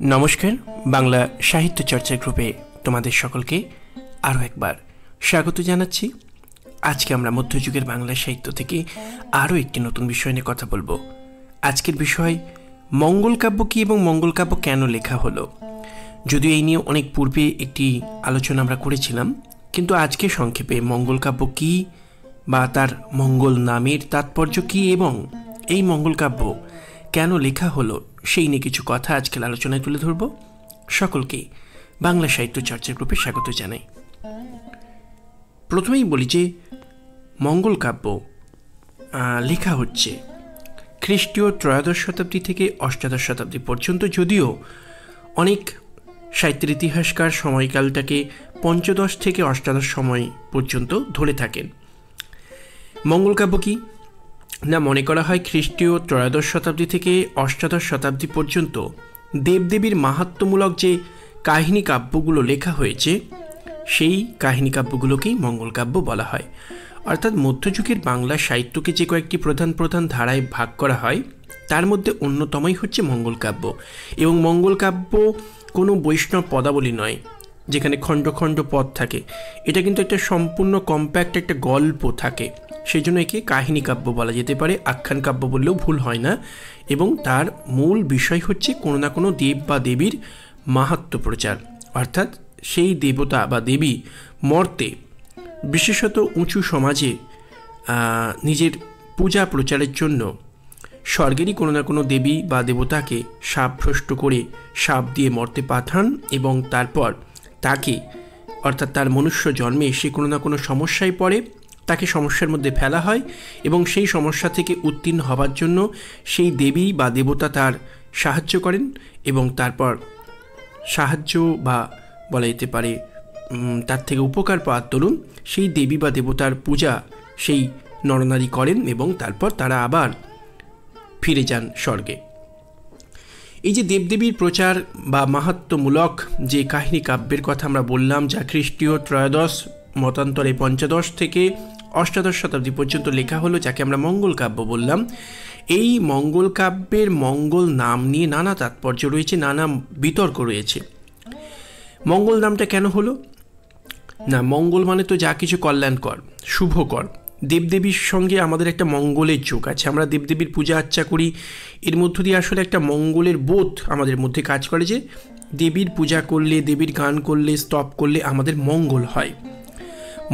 নমস্কার, বাংলা সাহিত্য চর্চা গ্রুপে তোমাদের সকলকে আরও একবার স্বাগত জানাচ্ছি। আজকে আমরা মধ্যযুগের বাংলা সাহিত্য থেকে আরও একটি নতুন বিষয় নিয়ে কথা বলবো। আজকের বিষয় মঙ্গল কাব্য কী এবং মঙ্গল কাব্য কেন লেখা হলো। যদিও এই নিয়ে অনেক পূর্বে একটি আলোচনা আমরা করেছিলাম, কিন্তু আজকে সংক্ষেপে মঙ্গল কাব্য কী বা তার মঙ্গল নামের তাৎপর্য কী এবং এই মঙ্গল কাব্য কেন লেখা হলো সেই নিয়ে কিছু কথা আজকের আলোচনায় তুলে ধরব। সকলকে বাংলা সাহিত্য চর্চা গ্রুপে স্বাগত জানাই। প্রথমেই বলি যে মঙ্গল কাব্য লেখা হচ্ছে খ্রিস্টীয় ত্রয়োদশ শতাব্দী থেকে অষ্টাদশ শতাব্দী পর্যন্ত, যদিও অনেক সাহিত্যের ইতিহাসকার সময়কালটাকে পঞ্চদশ থেকে অষ্টাদশ সময় পর্যন্ত ধরে থাকেন। মঙ্গল কাব্য কী না, মনে করা হয় খ্রিস্টীয় ত্রয়োদশ শতাব্দী থেকে অষ্টাদশ শতাব্দী পর্যন্ত দেবদেবীর মাহাত্ম্যমূলক যে কাহিনী কাব্যগুলো লেখা হয়েছে সেই কাহিনী কাব্যগুলোকেই মঙ্গল কাব্য বলা হয়। অর্থাৎ মধ্যযুগের বাংলা সাহিত্যকে যে কয়েকটি প্রধান প্রধান ধারায় ভাগ করা হয় তার মধ্যে অন্যতমই হচ্ছে মঙ্গল কাব্য। এবং মঙ্গল কাব্য কোনো বৈষ্ণব পদাবলী নয় যেখানে খণ্ড খণ্ড পদ থাকে, এটা কিন্তু একটা সম্পূর্ণ কম্প্যাক্ট একটা গল্প থাকে, সেই জন্য একে কাহিনী কাব্য বলা যেতে পারে। আখ্যান কাব্য বললেও ভুল হয় না। এবং তার মূল বিষয় হচ্ছে কোনো না কোনো দেব বা দেবীর মাহাত্ম্য প্রচার, অর্থাৎ সেই দেবতা বা দেবী মর্তে বিশেষত উঁচু সমাজে নিজের পূজা প্রচারের জন্য স্বর্গেরই কোনো না কোনো দেবী বা দেবতাকে শাপভ্রষ্ট করে শাপ দিয়ে মর্তে পাঠান এবং তারপর তাকে, অর্থাৎ তার মনুষ্য জন্মে সে কোনো না কোনো সমস্যায় পড়ে, তাকে সমস্যার মধ্যে ফেলা হয় এবং সেই সমস্যা থেকে উত্তীর্ণ হবার জন্য সেই দেবী বা দেবতা তার সাহায্য করেন এবং তারপর সাহায্য বা বলা যেতে পারে তার থেকে উপকার পাওয়ার দরুন সেই দেবী বা দেবতার পূজা সেই নরনারী করেন এবং তারপর তারা আবার ফিরে যান স্বর্গে। এই যে দেবদেবীর প্রচার বা মাহাত্ম্যমূলক যে কাহিনী কাব্যের কথা আমরা বললাম, যা খ্রিস্টীয় ত্রয়োদশ মতান্তরে পঞ্চদশ থেকে অষ্টাদশ শতাব্দী পর্যন্ত লেখা হলো, যাকে আমরা মঙ্গল কাব্য বললাম। এই মঙ্গল কাব্যের মঙ্গল নাম নিয়ে নানা তাৎপর্য রয়েছে, নানা বিতর্ক রয়েছে। মঙ্গল নামটা কেন হলো না, মঙ্গল মানে তো যা কিছু কল্যাণকর, শুভকর। দেবদেবীর সঙ্গে আমাদের একটা মঙ্গলের যোগ আছে, আমরা দেবদেবীর পূজা আর্চা করি, এর মধ্য দিয়ে আসলে একটা মঙ্গলের বোধ আমাদের মধ্যে কাজ করে যে দেবীর পূজা করলে, দেবীর গান করলে, স্তব করলে আমাদের মঙ্গল হয়।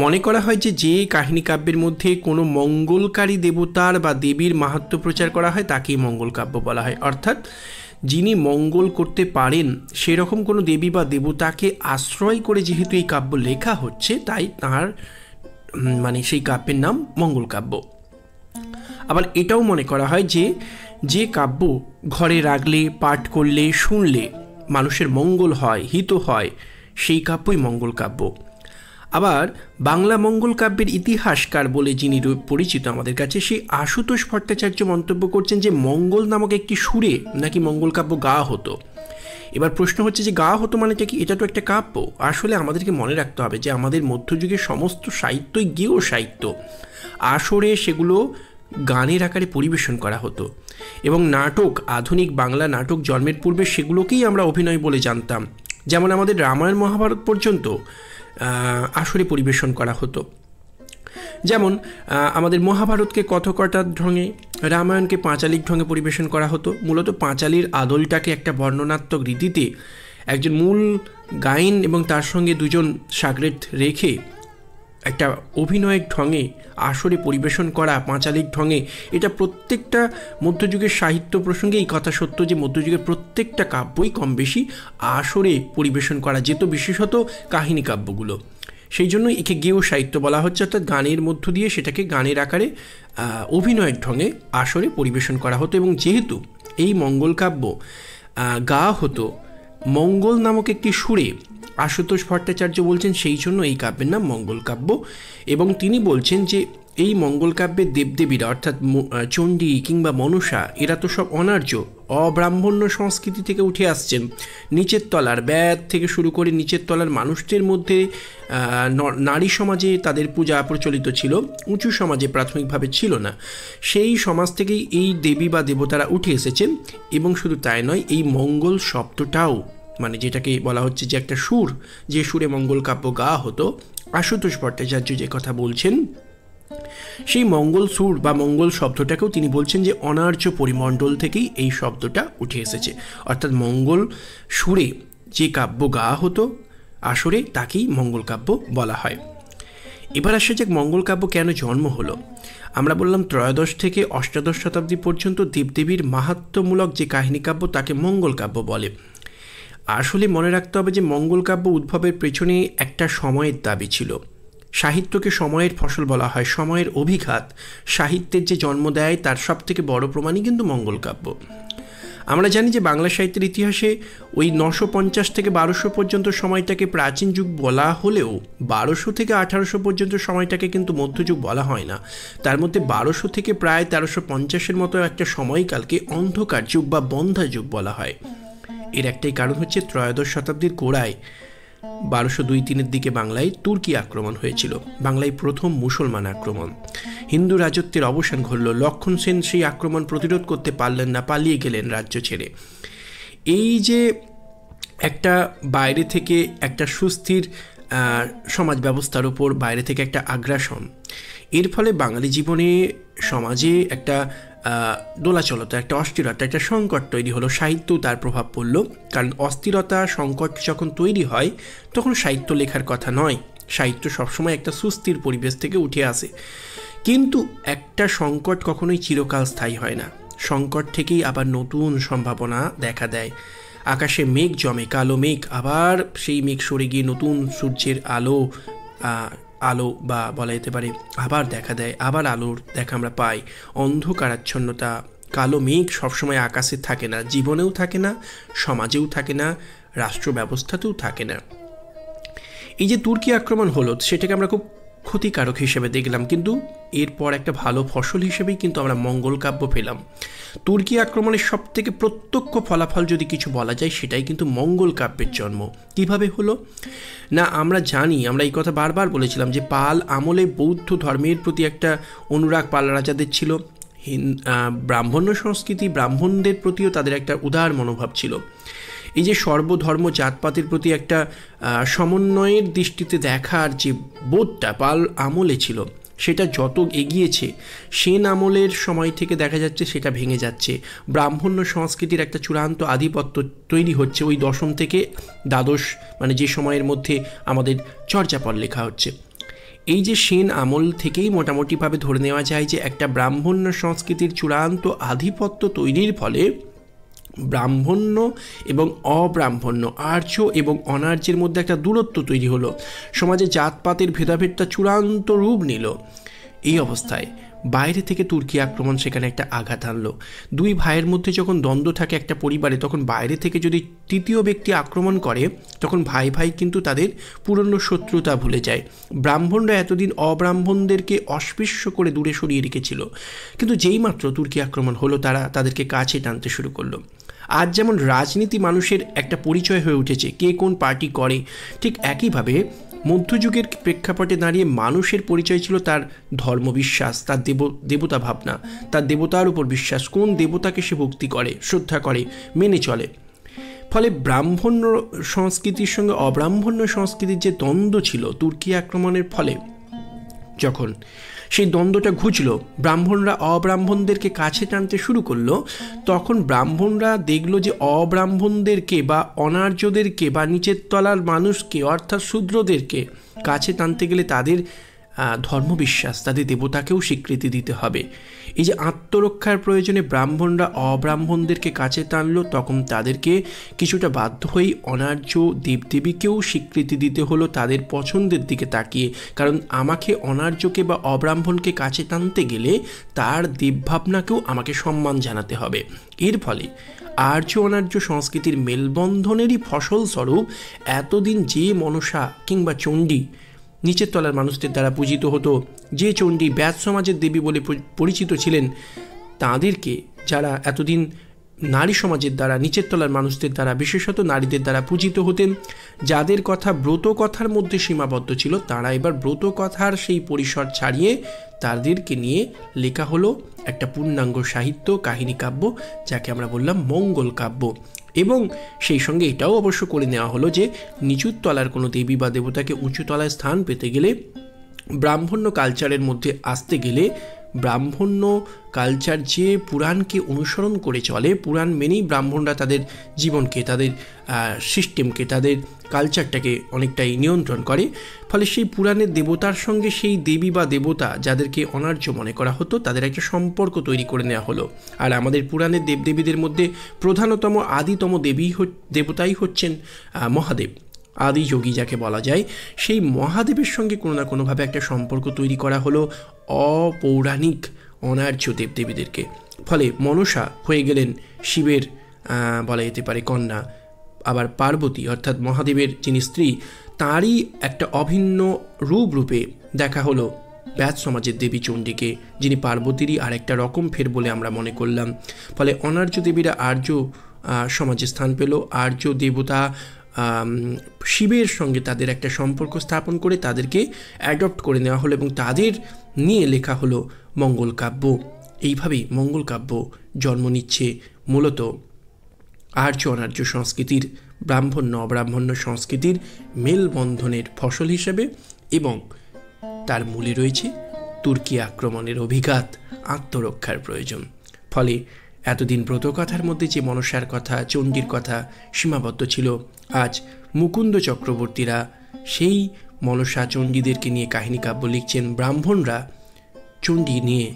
মনে করা হয় যে যে কাহিনী কাব্যের মধ্যে কোনো মঙ্গলকারী দেবতার বা দেবীর মাহাত্ম্য প্রচার করা হয় তাকেই মঙ্গল কাব্য বলা হয়। অর্থাৎ যিনি মঙ্গল করতে পারেন সেরকম কোনো দেবী বা দেবতাকে আশ্রয় করে যেহেতু এই কাব্য লেখা হচ্ছে, তাই তার সেই কাব্যের নাম মঙ্গল কাব্য। আবার এটাও মনে করা হয় যে যে কাব্য ঘরে রাখলে, পাঠ করলে, শুনলে মানুষের মঙ্গল হয়, হিত হয়, সেই কাব্যই মঙ্গল কাব্য। আবার বাংলা মঙ্গল কাব্যের ইতিহাসকার বলে যিনি পরিচিত আমাদের কাছে, সেই আশুতোষ ভট্টাচার্য মন্তব্য করছেন যে মঙ্গল নামক একটি সুরে নাকি মঙ্গল কাব্য গাওয়া হতো। এবার প্রশ্ন হচ্ছে যে গাওয়া হতো মানেটা কি? এটা তো একটা কাব্য। আসলে আমাদেরকে মনে রাখতে হবে যে আমাদের মধ্যযুগের সমস্ত সাহিত্যই গেয় সাহিত্য। আসরে সেগুলো গানের আকারে পরিবেশন করা হতো এবং নাটক, আধুনিক বাংলা নাটক জন্মের পূর্বে সেগুলোকেই আমরা অভিনয় বলে জানতাম। যেমন আমাদের রামায়ণ মহাভারত পর্যন্ত আসরে পরিবেশন করা হতো। যেমন আমাদের মহাভারতকে কথকতার ঢঙে, রামায়ণকে পাঁচালিক ঢঙে পরিবেশন করা হতো। মূলত পাঁচালির আদলটাকে একটা বর্ণনাত্মক রীতিতে একজন মূল গায়ন এবং তার সঙ্গে দুজন সাগরেদ রেখে একটা অভিনয়ের ঢঙে আসরে পরিবেশন করা, পাঁচালিক ঢঙে, এটা প্রত্যেকটা মধ্যযুগের সাহিত্য প্রসঙ্গে এই কথা সত্য যে মধ্যযুগের প্রত্যেকটা কাব্যই কম বেশি আসরে পরিবেশন করা যেত, বিশেষত কাহিনী কাব্যগুলো। সেই জন্য একে গেয় সাহিত্য বলা হচ্ছে, অর্থাৎ গানের মধ্য দিয়ে সেটাকে গানের আকারে অভিনয়ের ঢঙে আসরে পরিবেশন করা হতো। এবং যেহেতু এই মঙ্গল কাব্য গাওয়া হতো মঙ্গল নামক একটি সুরে, আশুতোষ ভট্টাচার্য বলছেন সেই জন্য এই কাব্যের নাম মঙ্গল কাব্য। এবং তিনি বলছেন যে এই মঙ্গল কাব্যের দেবদেবীরা অর্থাৎ চণ্ডী কিংবা মনসা এরা তো সব অনার্য, অব্রাহ্মণ্য সংস্কৃতি থেকে উঠে আসছেন। নিচের তলার ব্যাদ থেকে শুরু করে নিচের তলার মানুষদের মধ্যে নারী সমাজে তাদের পূজা প্রচলিত ছিল, উঁচু সমাজে প্রাথমিকভাবে ছিল না। সেই সমাজ থেকেই এই দেবী বা দেবতারা উঠে এসেছেন। এবং শুধু তাই নয়, এই মঙ্গল শব্দটাও মানে যেটাকে বলা হচ্ছে যে একটা সুর, যে সুরে মঙ্গল কাব্য গাওয়া হতো, আশুতোষ ভট্টাচার্য যে কথা বলছেন, সেই মঙ্গল সুর বা মঙ্গল শব্দটাকেও তিনি বলছেন যে অনার্য পরিমণ্ডল থেকেই এই শব্দটা উঠে এসেছে। অর্থাৎ মঙ্গল সুরে যে কাব্য গাওয়া হতো আসরে তাকেই মঙ্গল কাব্য বলা হয়। এবার আসা যাক মঙ্গল কাব্য কেন জন্ম হলো। আমরা বললাম ত্রয়োদশ থেকে অষ্টাদশ শতাব্দী পর্যন্ত দেবদেবীর মাহাত্ম্যমূলক যে কাহিনী কাব্য তাকে মঙ্গল কাব্য বলে। আসলে মনে রাখতে হবে যে মঙ্গল কাব্য উদ্ভবের পেছনে একটা সময়ের দাবি ছিল। সাহিত্যকে সময়ের ফসল বলা হয়, সময়ের অভিঘাত সাহিত্যের যে জন্ম দেয় তার সব থেকে বড় প্রমাণই কিন্তু মঙ্গল কাব্য। আমরা জানি যে বাংলা সাহিত্যের ইতিহাসে ওই 950 থেকে 1200 পর্যন্ত সময়টাকে প্রাচীন যুগ বলা হলেও 1200 থেকে 1800 পর্যন্ত সময়টাকে কিন্তু মধ্যযুগ বলা হয় না। তার মধ্যে 1200 থেকে প্রায় 1350-এর মতো একটা সময়কালকে অন্ধকার যুগ বা বন্ধা যুগ বলা হয়। এর একটাই কারণ হচ্ছে ত্রয়োদশ শতাব্দীর গোড়ায় 1202-3 দিকে বাংলায় তুর্কি আক্রমণ হয়েছিল, বাংলায় প্রথম মুসলমান আক্রমণ। হিন্দু রাজত্বের অবসান ঘটল। লক্ষণ সেন সেই আক্রমণ প্রতিরোধ করতে পারলেন না, পালিয়ে গেলেন রাজ্য ছেড়ে। এই যে একটা বাইরে থেকে একটা সুস্থির সমাজ ব্যবস্থার উপর বাইরে থেকে একটা আগ্রাসন, এর ফলে বাঙালি জীবনে সমাজে একটা দোলাচলতা, একটা অস্থিরতা, একটা সংকট তৈরি হলো। সাহিত্যও তার প্রভাব পড়ল, কারণ অস্থিরতা সংকট যখন তৈরি হয় তখন সাহিত্য লেখার কথা নয়। সাহিত্য সবসময় একটা সুস্থির পরিবেশ থেকে উঠে আসে। কিন্তু একটা সংকট কখনোই চিরকাল স্থায়ী হয় না। সংকট থেকেই আবার নতুন সম্ভাবনা দেখা দেয়। আকাশে মেঘ জমে, কালো মেঘ, আবার সেই মেঘ সরে গিয়ে নতুন সূর্যের আলো বা বলা যেতে পারে আবার দেখা দেয়, আবার আলোর দেখা আমরা পাই। অন্ধকারাচ্ছন্নতা, কালো মেঘ সবসময় আকাশে থাকে না, জীবনেও থাকে না, সমাজেও থাকে না, রাষ্ট্র ব্যবস্থাতেও থাকে না। এই যে তুর্কি আক্রমণ হলো সেটাকে আমরা খুব ক্ষতিকারক হিসেবে দেখলাম, কিন্তু এরপর একটা ভালো ফসল হিসেবেই কিন্তু আমরা মঙ্গল কাব্য পেলাম। তুর্কি আক্রমণের সব থেকে প্রত্যক্ষ ফলাফল যদি কিছু বলা যায় সেটাই কিন্তু মঙ্গল কাব্যের জন্ম। কিভাবে হলো না, আমরা জানি, আমরা এই কথা বারবার বলেছিলাম যে পাল আমলে বৌদ্ধ ধর্মের প্রতি একটা অনুরাগ পাল রাজাদের ছিল। ব্রাহ্মণ্য সংস্কৃতি, ব্রাহ্মণদের প্রতিও তাদের একটা উদার মনোভাব ছিল। এই যে সর্বধর্ম জাতপাতের প্রতি একটা সমন্বয়ের দৃষ্টিতে দেখার যে বোধটা পাল আমলে ছিল, সেটা যত এগিয়েছে সেন আমলের সময় থেকে দেখা যাচ্ছে সেটা ভেঙে যাচ্ছে। ব্রাহ্মণ্য সংস্কৃতির একটা চূড়ান্ত আধিপত্য তৈরি হচ্ছে ওই 10ম থেকে দ্বাদশ, মানে যে সময়ের মধ্যে আমাদের চর্যাপদ লেখা হচ্ছে। এই যে সেন আমল থেকেই মোটামুটিভাবে ধরে নেওয়া যায় যে একটা ব্রাহ্মণ্য সংস্কৃতির চূড়ান্ত আধিপত্য তৈরির ফলে ব্রাহ্মণ্য এবং অব্রাহ্মণ্য, আর্য এবং অনার্যের মধ্যে একটা দূরত্ব তৈরি হলো। সমাজে জাতপাতের ভেদাভেদটা চূড়ান্ত রূপ নিল। এই অবস্থায় বাইরে থেকে তুর্কি আক্রমণ সেখানে একটা আঘাত আনলো। দুই ভাইয়ের মধ্যে যখন দ্বন্দ্ব থাকে একটা পরিবারে, তখন বাইরে থেকে যদি তৃতীয় ব্যক্তি আক্রমণ করে তখন ভাই ভাই কিন্তু তাদের পুরনো শত্রুতা ভুলে যায়। ব্রাহ্মণরা এতদিন অব্রাহ্মণদেরকে অস্পৃশ্য করে দূরে সরিয়ে রেখেছিল, কিন্তু যেই মাত্র তুর্কি আক্রমণ হলো তাদেরকে কাছে টানতে শুরু করলো। আজ যেমন রাজনীতি মানুষের একটা পরিচয় হয়ে উঠেছে, কে কোন পার্টি করে, ঠিক একইভাবে মধ্যযুগের প্রেক্ষাপটে দাঁড়িয়ে মানুষের পরিচয় ছিল তার ধর্মবিশ্বাস, তার দেবতা ভাবনা, তার দেবতার উপর বিশ্বাস, কোন দেবতাকে সে ভক্তি করে, শ্রদ্ধা করে, মেনে চলে। ফলে ব্রাহ্মণ্য সংস্কৃতির সঙ্গে অব্রাহ্মণ্য সংস্কৃতির যে দ্বন্দ্ব ছিল তুর্কি আক্রমণের ফলে, যখন সেই দ্বন্দ্বটা ঘুচল, ব্রাহ্মণরা অব্রাহ্মণদেরকে কাছে টানতে শুরু করলো, তখন ব্রাহ্মণরা দেখলো যে অব্রাহ্মণদেরকে বা অনার্যদেরকে বা নিচের তলার মানুষকে অর্থাৎ শূদ্রদেরকে কাছে টানতে গেলে তাদের ধর্মবিশ্বাস, তাদের দেবতাকেও স্বীকৃতি দিতে হবে। এই যে আত্মরক্ষার প্রয়োজনে ব্রাহ্মণরা অব্রাহ্মণদেরকে কাছে টানলো, তখন তাদেরকে কিছুটা বাধ্য হয়েই অনার্য দেবদেবীকেও স্বীকৃতি দিতে হলো তাদের পছন্দের দিকে তাকিয়ে। কারণ আমাকে অনার্যকে বা অব্রাহ্মণকে কাছে টানতে গেলে তার দেবভাবনাকেও আমাকে সম্মান জানাতে হবে। এর ফলে আর্য অনার্য সংস্কৃতির মেলবন্ধনেরই ফসলস্বরূপ এতদিন যে মনসা কিংবা চণ্ডী নিচের তলার মানুষদের দ্বারা পূজিত হতো। যে চণ্ডী ব্যাস সমাজের দেবী বলে পরিচিত ছিলেন, তাদেরকে যারা এতদিন নারী সমাজের দ্বারা, নিচের তলার মানুষদের দ্বারা, বিশেষত নারীদের দ্বারা পূজিত হতেন, যাদের কথা ব্রত কথার মধ্যে সীমাবদ্ধ ছিল, তারা এবার ব্রত কথার সেই পরিসর ছাড়িয়ে তাদেরকে নিয়ে লেখা হলো একটা পূর্ণাঙ্গ সাহিত্য, কাহিনী কাব্য, যাকে আমরা বললাম মঙ্গল কাব্য। এবং সেই সঙ্গে এটাও অবশ্য করে নেওয়া হলো যে নিচুর তলার কোনো দেবী বা দেবতাকে উঁচু তলায় স্থান পেতে গেলে, ব্রাহ্মণ্য কালচারের মধ্যে আসতে গেলে, ব্রাহ্মণ্য কালচার যে পুরাণকে অনুসরণ করে চলে, পুরাণ মেনেই ব্রাহ্মণরা তাদের জীবনকে, তাদের সিস্টেমকে, তাদের কালচারটাকে অনেকটাই নিয়ন্ত্রণ করে। ফলে সেই পুরাণের দেবতার সঙ্গে সেই দেবী বা দেবতা যাদেরকে অনার্য মনে করা হতো, তাদের একটা সম্পর্ক তৈরি করে নেওয়া হলো। আর আমাদের পুরাণের দেবদেবীদের মধ্যে প্রধানতম আদিতম দেবতাই হচ্ছেন মহাদেব, আদি যোগী যাকে বলা যায়। সেই মহাদেবের সঙ্গে কোনো না কোনোভাবে একটা সম্পর্ক তৈরি করা হলো অপৌরাণিক অনার্য দেবদেবীদেরকে। ফলে মনসা হয়ে গেলেন শিবের বলা যেতে পারে কন্যা, আবার পার্বতী অর্থাৎ মহাদেবের যিনি স্ত্রী, তারই একটা অভিন্ন রূপে দেখা হলো ব্যাস সমাজের দেবী চণ্ডীকে, যিনি পার্বতীরই আরেকটা রকম ফের বলে আমরা মনে করলাম। ফলে অনার্য দেবীরা আর্য সমাজে স্থান পেল। আর্য দেবতা শিবের সঙ্গে তাদের একটা সম্পর্ক স্থাপন করে তাদেরকে অ্যাডপ্ট করে নেওয়া হলো এবং তাদের নিয়ে লেখা হলো মঙ্গল কাব্য। এইভাবেই মঙ্গল কাব্য জন্ম নিচ্ছে মূলত আর্য অনার্য সংস্কৃতির, ব্রাহ্মণ্য অব্রাহ্মণ্য সংস্কৃতির মেলবন্ধনের ফসল হিসেবে, এবং তার মূলে রয়েছে তুর্কি আক্রমণের অভিঘাত, আত্মরক্ষার প্রয়োজন। ফলে এতদিন ব্রতকথার মধ্যে যে মনসার কথা, চণ্ডীর কথা সীমাবদ্ধ ছিল, আজ মুকুন্দ চক্রবর্তীরা সেই মনসা চণ্ডীদেরকে নিয়ে কাহিনী কাব্য লিখছেন, ব্রাহ্মণরা চণ্ডী নিয়ে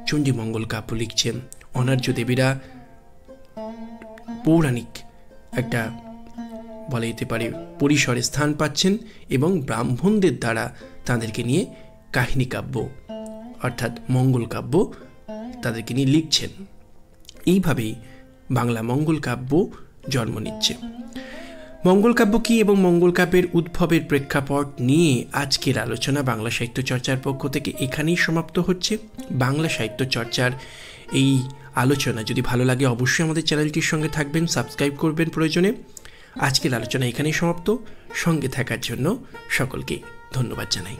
চণ্ডী মঙ্গল কাব্য লিখছেন, অনার্য দেবীরা পৌরাণিক একটা বলা যেতে পারে পরিসরে স্থান পাচ্ছেন এবং ব্রাহ্মণদের দ্বারা তাদেরকে নিয়ে কাহিনী কাব্য অর্থাৎ মঙ্গল কাব্য তাদেরকে নিয়ে লিখছেন। এইভাবেই বাংলা মঙ্গল কাব্য জন্ম নিচ্ছে। মঙ্গল কাব্য কী এবং মঙ্গল কাব্যের উদ্ভবের প্রেক্ষাপট নিয়ে আজকের আলোচনা বাংলা সাহিত্য চর্চার পক্ষ থেকে এখানেই সমাপ্ত হচ্ছে। বাংলা সাহিত্য চর্চার এই আলোচনা যদি ভালো লাগে অবশ্যই আমাদের চ্যানেলটির সঙ্গে থাকবেন, সাবস্ক্রাইব করবেন প্রয়োজনে। আজকের আলোচনা এখানেই সমাপ্ত। সঙ্গে থাকার জন্য সকলকে ধন্যবাদ জানাই।